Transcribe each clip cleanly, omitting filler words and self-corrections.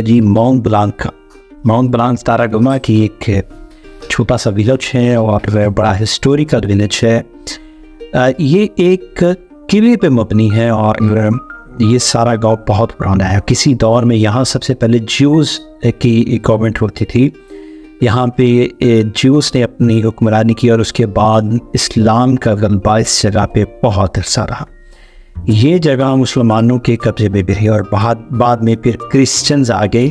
जी mount Blanc का। Mount Blanc तारागुमा की एक छोटा सा विलेज है और बड़ा हिस्टोरिकल विलेज है। ये एक किले पे मबनी है और ये सारा गांव बहुत पुराना है। किसी दौर में यहाँ सबसे पहले ज्यूज़ की गवर्नमेंट होती थी। यहाँ पे ज्यूज़ ने अपनी हुक्मरानी की और उसके बाद इस्लाम का गलबा इस जगह पे बहुत अरसा रहा। ये जगह मुसलमानों के कब्ज़े में भी रही और बाद में फिर क्रिश्चियंस आ गए।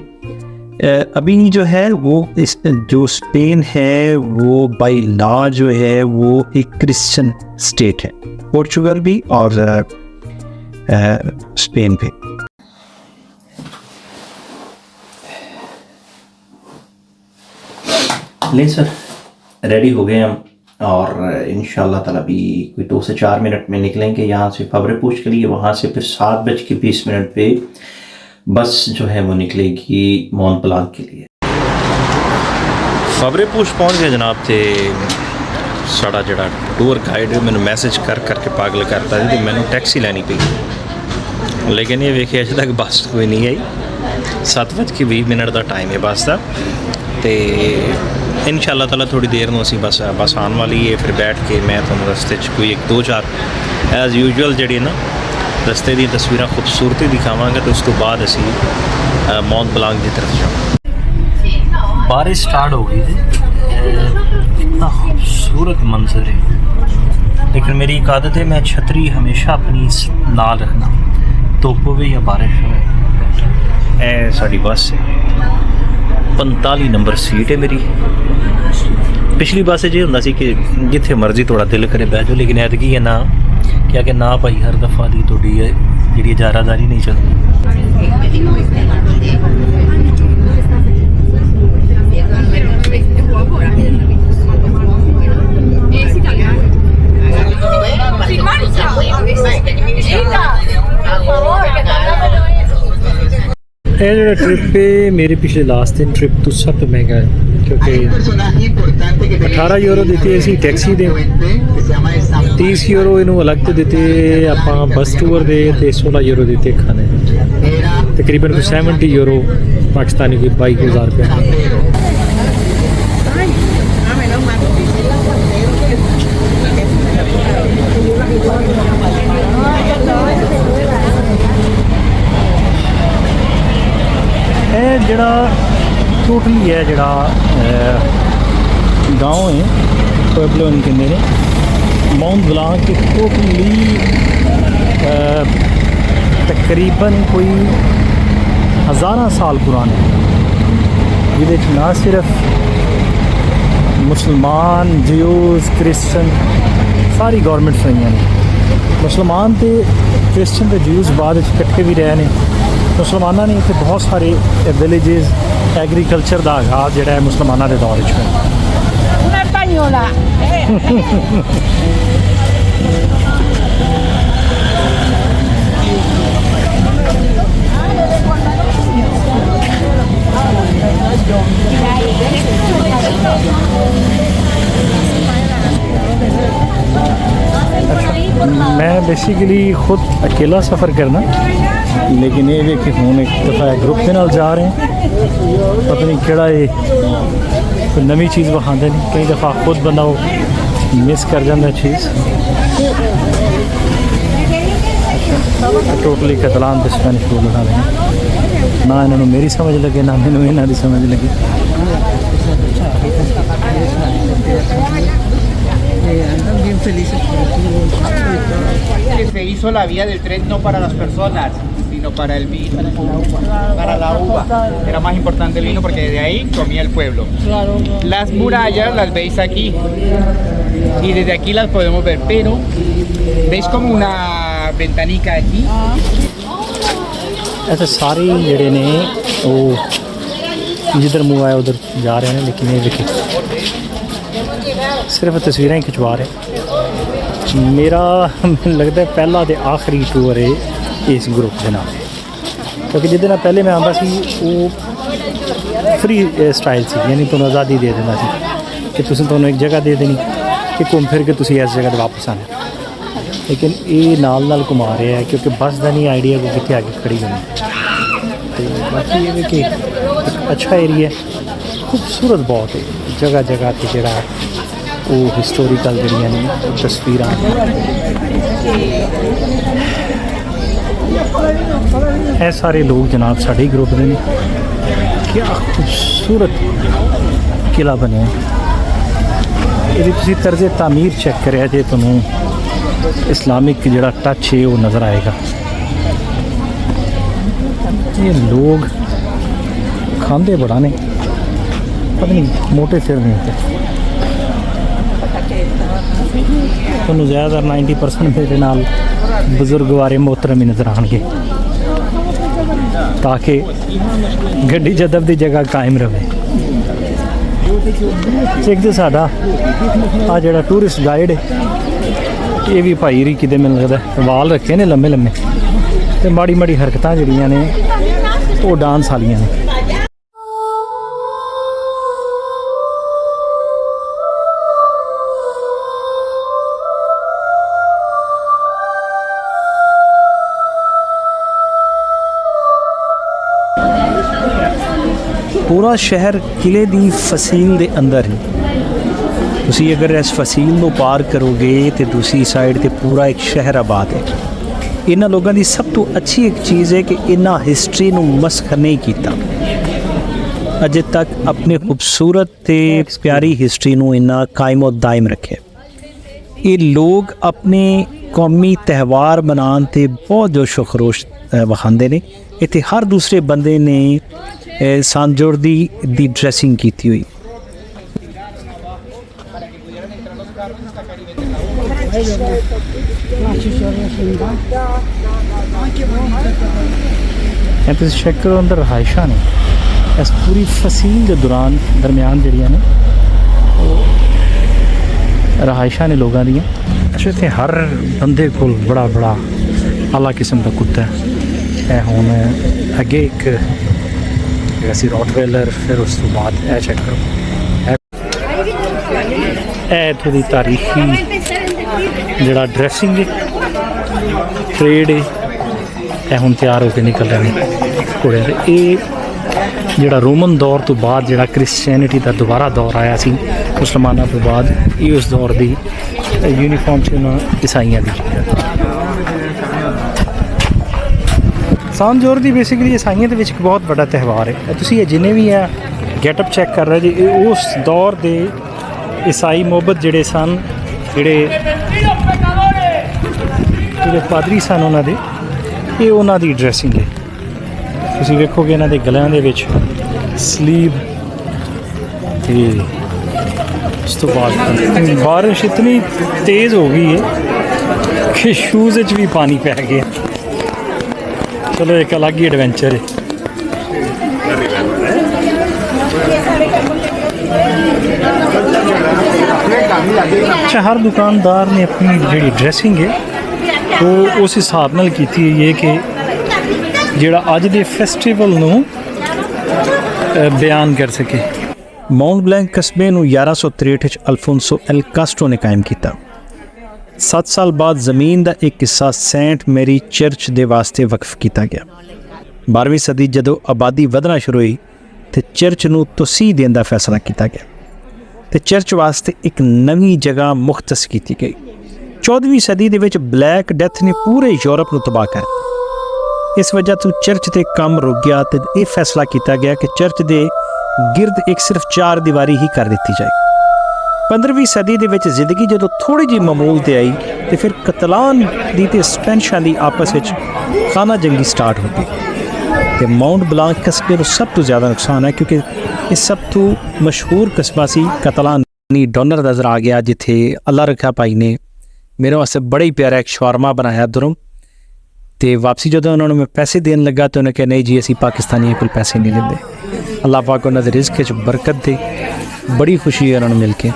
अभी जो है वो जो स्पेन है वो बाई लॉ जो है वो एक क्रिश्चियन स्टेट है, पोर्चुगल भी और स्पेन भी। ले सर, रेडी हो गए हम और इंशाल्लाह ताला भी कोई 2 से 4 मिनट में निकलेंगे यहाँ से फबरेपूछ के लिए। वहाँ से फिर 7:20 पे बस जो है वो निकलेगी माउंट ब्लांक के लिए। फबरेपूछ पहुँच गए जनाब। थे साड़ा जड़ा टूर गाइड मैंने मैसेज करके पागल करता है कि मैंने टैक्सी लैनी पई, लेकिन ये वेखे अजे तक बस कोई नहीं आई। 7:20 का टाइम है बस का। तो इंशाल्लाह ताला थोड़ी देर में असी बस आने वाली है। फिर बैठ के मैं तुहानू रस्ते कोई 1-2-4 एज़ यूजुअल जी ना रस्ते दी तस्वीर खूबसूरती दिखावांगे। तो उस तो बाद असी माउंट ब्लांक की तरफ जाओ। बारिश स्टार्ट हो गई थी, कितना खूबसूरत मंजर है। लेकिन मेरी एक आदत है, मैं छतरी हमेशा अपनी नाल रखना, धुप होवे या बारिश होवे। ए साड़ी बस है, 45 नंबर सीट है मेरी। पिछली बस ये होंदा सी कि जिथे मर्जी थोड़ा दिल करे बह जाओ, लेकिन ऐतकी है ना क्या कि ना भाई हर दफ़ा दी थोड़ी जी जारादारी नहीं चलती। ये जो ट्रिप पे मेरे पिछले लास्ट दिन ट्रिप तो सब तो महंगा है, क्योंकि 18 यूरो देते असी टैक्सी दे, 30 यूरो इनू अलग तो देते आप बस टूर दे, 16 यूरो देते खाने। तकरीबन कोई 70 यूरो पाकिस्तानी कोई 22,000 रुपये। जड़ा टोटली है जड़ा गाँव है पुएब्लो कहते हैं माउंट ब्लांक के टोटली तकरीबन कोई 1000 साल पुराने, जिहदे ना सिर्फ मुसलमान ज्यूज़ क्रिश्चन सारी गौरमेंट्स रही हैं। मुसलमान तो क्रिश्चन तो ज्यूज़ बाद इकट्ठे भी रहे हैं। मुसलमाना ने इतने बहुत सारे विलेजेस एग्रीकल्चर का आगाज़ जोड़ा है मुसलमाना के दौर मैं बेसिकली खुद अकेला सफ़र करना, लेकिन ये देखे हूँ एक दफ़ा ग्रुप के नाल जा रहे हैं, पता नहीं केड़ा ये कोई नवी चीज़ विखाते नहीं। कई दफ़ा खुद बंदा मिस कर जाता चीज़। टोटली कतलान तो स्पेनिश बोल रहे हैं ना, इन्होंने मेरी समझ लगे ना मैंने इन्हों की समझ लगी। Se hizo la vía del tren no para las personas, sino para el vino, para la uva. Era más importante el vino porque de ahí comía el pueblo. Las murallas las veis aquí y desde aquí las podemos ver, pero veis como una ventanica aquí. ऐसे सारे जड़े ने वो जिधर मुँह आया उधर जा रहे हैं, लेकिन ये देखिए सिर्फ तस्वीरें ही खिंचवा रहे। मेरा मैंने लगता है पहला तो आखिरी टूर है इस ग्रुप के नाम, क्योंकि जिस दिन पहले मैं आता सी वो फ्री स्टाइल सी, यानी तुम आज़ादी दे देना सी कि तुम एक जगह दे देनी कि घूम फिर के तुम इस जगह वापस आना। लेकिन ये नाल घुमा रहे हैं क्योंकि बस का नहीं आइडिया को कितने आगे खड़ी होनी। बाकी ये कि अच्छा एरिया खूबसूरत बहुत है जगह जगह ते जरा वो हिस्टोरिकल जड़ियाँ ने तस्वीर है सारे लोग जनाब साढ़े ग्रुप के ने क्या खूबसूरत किला बने ये तर्ज तामीर चेक करिया जे तुहानूं इस्लामिक जड़ा टच है वो नज़र आएगा। ये लोग खांदे बड़ा ने पता नहीं मोटे सिर नहीं होते तुहानूं ज़्यादातर 90% मेरे नाल बुजुर्ग वारे मोहतरम ही नज़र आएंगे ताकि गड्डी जदब की जगह कायम रहे। एक तो साडा आ जड़ा टूरिस्ट गाइड है ये भी भाई री किते मैनूं लगदा वाल रखे ने लम्बे लम्बे ते माड़ी माड़ी हरकतां जड़ियां ने वो डांस वालियां ने। पूरा शहर किले दी फसील दे अंदर है। तुसी अगर इस फसील को पार करोगे तो दूसरी साइड ते पूरा एक शहर आबाद है। इन्हां लोगों की सब तो अच्छी एक चीज़ है कि इन्हां हिस्टरी नूं मस्ख नहीं किया अजे तक अपनी खूबसूरत ते प्यारी हिस्टरी नूं इन्हां कायमो दायम रखे। ये लोग अपने कौमी त्यौहार मनाने ते बहुत जोशो खरोश विखांदे ने। इत्थे हर दूसरे बंदे ने सांजोर दी ड्रेसिंग की हुई। चेक करो अंदर रहायशा ने इस पूरी फसील के दौरान दरम्यान जड़ियाँ ने रहायशा ने लोगों दी। अच्छा इतने हर बंदे को बड़ा बड़ा आला किस्म का कुत्ता है। हुण अगे एक ऐसी रॉटवेलर फिर उस तो बाद चेक करो इत्थों की तारीखी जड़ा ड्रेसिंग है ट्रेड है हुण तैयार होकर निकल रहे हैं घोड़े। ये जड़ा रोमन दौर तो बाद जड़ा क्रिश्चियनिटी का दोबारा दौर आया सी मुसलमानों तो बाद ये उस दौर की यूनीफॉर्म से ईसाइयों की सांजोर दी बेसिकली ईसाइयों के बहुत बड़ा त्यौहार है। तुसीं जिन्हें भी है गैटअप चेक कर रहे जी उस दौर के ईसाई मुहब्बत जड़े सन जड़े पादरी सन उन्होंने ये उन्हों की ड्रेसिंग है। तुसीं वेखोगे इन्हां दे गलियां दे विच स्लीव ते उस तो बाद बारिश इतनी तेज़ हो गई है कि शूज़ भी पानी पै गया। चलो एक अलग ही एडवेंचर है। अच्छा हर दुकानदार ने अपनी जी ड्रेसिंग है वो उस हिसाब नाल कीती है कि जिहड़ा अज दे फेस्टिवल नूं बयान कर सके। माउंट ब्लैंक कस्बे नूं 1163 अल्फोंसो एल कास्ट्रो ने कायम किया। 7 साल बाद ज़मीन का एक हिस्सा सेंट मेरी चर्च के वास्ते वक्फ किया गया। 12वीं सदी जदों आबादी वधना शुरू हुई तो चर्च नूं तसीह देने का फैसला किया गया तो चर्च वास्ते एक नवी जगह मुख्तस की गई। 14वीं सदी दे विच ब्लैक डेथ ने पूरे यूरोप नूं तबाह कर दिया। इस वजह तो चर्च ते काम रुक गया तो यह फैसला किया गया कि चर्च के गिरद एक सिर्फ 4 दीवारी ही कर दी जाए। 15वीं सदी दे विच जिंदगी जो थोड़ी जी मामूल ते आई तो फिर कतलान दी ते स्पेनिशां दी आपस में खाना जंगी स्टार्ट हो गई। तो माउंट ब्लांक कस्बे को सब तो ज़्यादा नुकसान है क्योंकि इस सब तो मशहूर कस्बा सी कतलान डोनर नज़र आ गया जिथे अल्लाह रखा भाई ने मेरे वास्ते बड़ा ही प्यारा एक शवारमा बनाया दुरम। तो वापसी जो उन्होंने मैं पैसे देने लगा तो उन्होंने कहा नहीं जी असी पाकिस्तानी कोई पैसे नहीं लेंदे। अल्लाह पाक उन्होंने रिज़्क च बरकत दे। बड़ी खुशी है उन्होंने मिल के।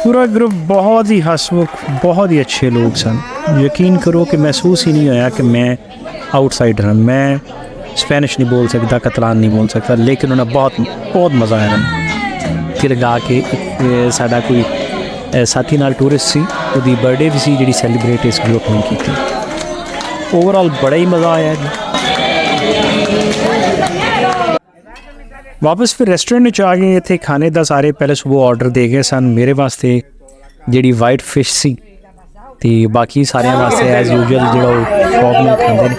पूरा ग्रुप बहुत ही हंसमुख बहुत ही अच्छे लोग सन। यकीन करो कि महसूस ही नहीं होया कि मैं आउटसाइडर हूँ। मैं स्पेनिश नहीं बोल सकता कतलान नहीं बोल सकता लेकिन उन्हें बहुत बहुत मज़ा आया। फिर लगा के साडा कोई साथी नाल टूरिस्ट सी उसकी बर्थडे भी सी जी सैलीब्रेट इस ग्रुप ने की। ओवरऑल बड़ा ही मज़ा आया जी। ਵਾਪਸ ਫਿਰ ਰੈਸਟੋਰੈਂਟ ਵਿੱਚ ਆ ਗਏ। ਇੱਥੇ ਖਾਣੇ ਦਾ ਸਾਰੇ ਪਹਿਲੇ ਸੁਬਹ ਆਰਡਰ ਦੇ ਗਏ ਸਨ। ਮੇਰੇ ਵਾਸਤੇ ਜਿਹੜੀ ਵਾਈਟ ਫਿਸ਼ ਸੀ ਤੇ ਬਾਕੀ ਸਾਰਿਆਂ ਵਾਸਤੇ ਐਜ਼ ਯੂਜੂਅਲ ਜਿਹੜਾ ਉਹ ਸ਼ੌਕ ਨਾਲ ਖਾਂਦੇ ਨੇ।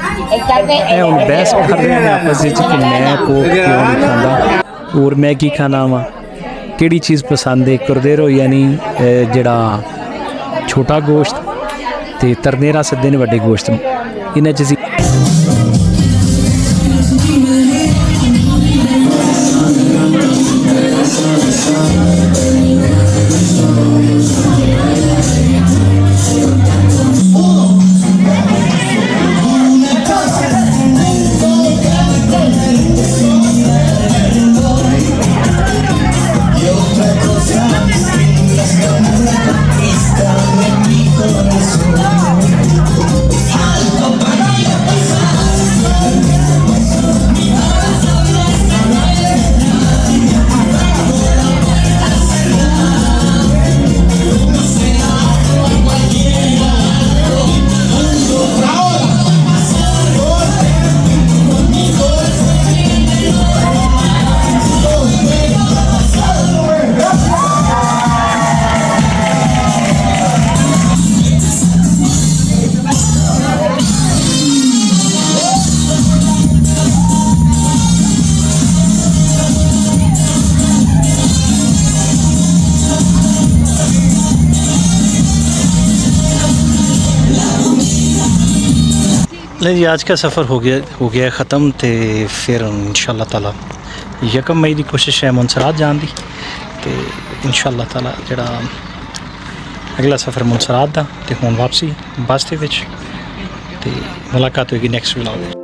ਇਹ ਹੁਣ ਬਹਿਸ ਕਰ ਰਹੇ ਨੇ ਆਪਸ ਵਿੱਚ ਕਿ ਮੈਂ ਕੋਕ ਕਿਉਂ ਨਹੀਂ ਖਾਂਦਾ ਔਰ ਮੈਂ ਕੀ ਖਾਣਾ ਵਾ, ਕਿਹੜੀ ਚੀਜ਼ ਪਸੰਦ ਹੈ। ਕੁਰਦੇਰੋ ਯਾਨੀ ਜਿਹੜਾ ਛੋਟਾ ਗੋਸ਼ਤ ਤੇ ਤਰਨੇਰਾ ਸੱਦੇ ਨੇ ਵੱਡੇ ਗੋਸ਼ਤ ਨੂੰ, ਇਹਨਾਂ 'ਚ ਅਸੀਂ नहीं जी, आज का सफ़र हो गया ख़त्म। तो फिर इंशाअल्लाह ताला 1 मई की कोशिश है मुनसरात जाने की। तो इंशाअल्लाह ताला जड़ा अगला सफ़र मुनसरात का। तो हुण वापसी बस दे विच। ते मुलाकात होगी नैक्सट व्लॉग।